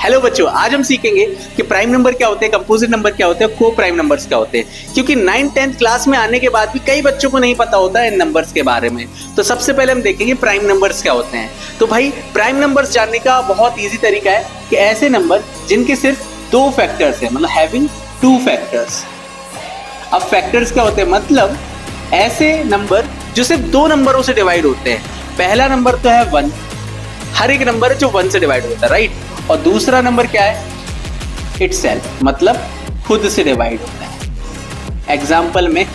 Hello बच्चों, आज हम सीखेंगे कि प्राइम नंबर क्या होते हैं, कंपोजिट नंबर क्या होते हैं, को प्राइम नंबर्स क्या होते हैं। क्योंकि 9th-10th क्लास में आने के बाद भी कई बच्चों को नहीं पता होता है इन नंबर्स के बारे में। तो सबसे पहले हम देखेंगे प्राइम नंबर्स क्या होते हैं। तो भाई प्राइम नंबर्स जानने का बहुत ईजी तरीका है कि ऐसे नंबर जिनके सिर्फ दो फैक्टर्स है, मतलब हैविंग टू फैक्टर्स। अब फैक्टर्स क्या होते हैं, मतलब ऐसे नंबर जो सिर्फ दो नंबरों से डिवाइड होते हैं। पहला नंबर तो है 1, हर एक नंबर है जो 1 से डिवाइड होता है, राइट। और दूसरा नंबर क्या है, इटसेल्फ, मतलब खुद से डिवाइड होता है। एग्जाम्पल में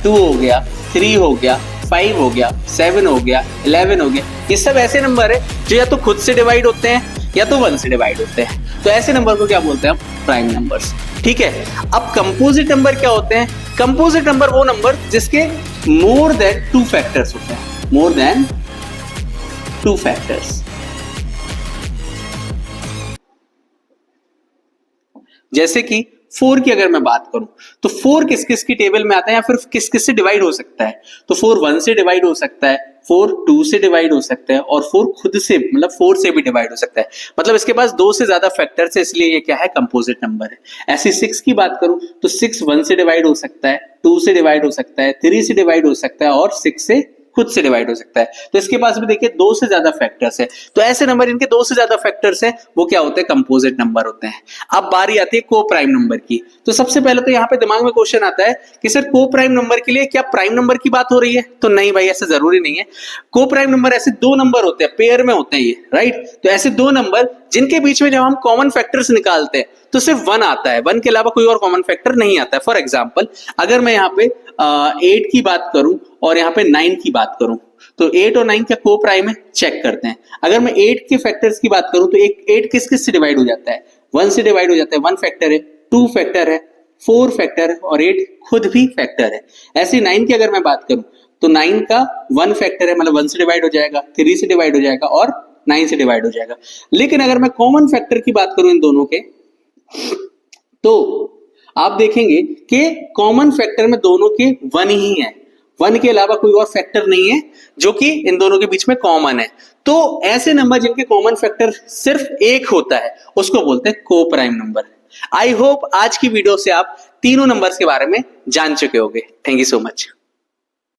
2 हो गया, 3 हो गया, 5 हो गया, 7 हो गया, 11 हो गया। ये सब ऐसे नंबर है जो या तो खुद से डिवाइड होते हैं या तो 1 से डिवाइड होते हैं। तो ऐसे नंबर को क्या बोलते हैं हम, प्राइम नंबर्स। ठीक है। अब कंपोजिट नंबर क्या होते हैं? कंपोजिट नंबर वो नंबर जिसके मोर देन 2 फैक्टर्स होते हैं, मोर देन 2 फैक्टर्स। जैसे कि 4 की अगर मैं बात करूं तो 4 किस किस की टेबल में आता है या फिर किस किस से डिवाइड हो सकता है? तो 4 1 से डिवाइड हो सकता है, 4 2 से डिवाइड हो सकता है और 4 खुद से, मतलब 4 से भी डिवाइड हो सकता है। मतलब इसके पास 2 से ज्यादा फैक्टर्स है, इसलिए ये क्या है, कंपोजिट नंबर है। ऐसे 6 की बात करूं तो 6 1 से डिवाइड हो सकता है, 2 से डिवाइड हो सकता है, 3 से डिवाइड हो सकता है और 6 से खुद से डिवाइड हो सकता है। तो इसके पास भी देखिए 2 से ज्यादा फैक्टर्स है। तो ऐसे नंबर इनके 2 से ज्यादा फैक्टर्स है, वो क्या होते हैं, कंपोजिट नंबर होते हैं। अब बारी आती है को प्राइम नंबर की। तो सबसे पहले तो यहाँ पे दिमाग में क्वेश्चन आता है कि सर को प्राइम नंबर के लिए क्या प्राइम नंबर की बात हो रही है? तो नहीं भाई, ऐसा जरूरी नहीं है। को प्राइम नंबर ऐसे दो नंबर होते हैं, पेयर में होते हैं ये, राइट। तो ऐसे दो नंबर जिनके बीच में जब हम कॉमन फैक्टर्स निकालते हैं तो सिर्फ 1 आता है, 1 के अलावा कोई और कॉमन फैक्टर नहीं आता है। फॉर एग्जाम्पल अगर मैं यहाँ पे 8 की बात करूं और यहाँ पे 9 की बात करूं तो 8 और 9 क्या को प्राइम है? चेक करते हैं। अगर मैं 8 के फैक्टर्स की बात करूं तो 8 किस किस से डिवाइड हो जाता है? 1 से डिवाइड हो जाता है, 1 फैक्टर है, 2 फैक्टर है, 4 फैक्टर है और 8 खुद भी फैक्टर है। ऐसे 9 की अगर मैं बात करूं तो 9 का 1 फैक्टर है, मतलब 1 से डिवाइड हो जाएगा, 3 से डिवाइड हो जाएगा और 9 से डिवाइड हो जाएगा। लेकिन अगर मैं कॉमन फैक्टर की बात करूं इन दोनों के तो आप देखेंगे कि कॉमन फैक्टर में दोनों के 1 ही है, 1 के अलावा कोई और फैक्टर नहीं है जो कि इन दोनों के बीच में कॉमन है। तो ऐसे नंबर जिनके कॉमन फैक्टर सिर्फ 1 होता है उसको बोलते हैं को प्राइम नंबर। आई होप आज की वीडियो से आप तीनों नंबर्स के बारे में जान चुके होंगे। Thank you so much.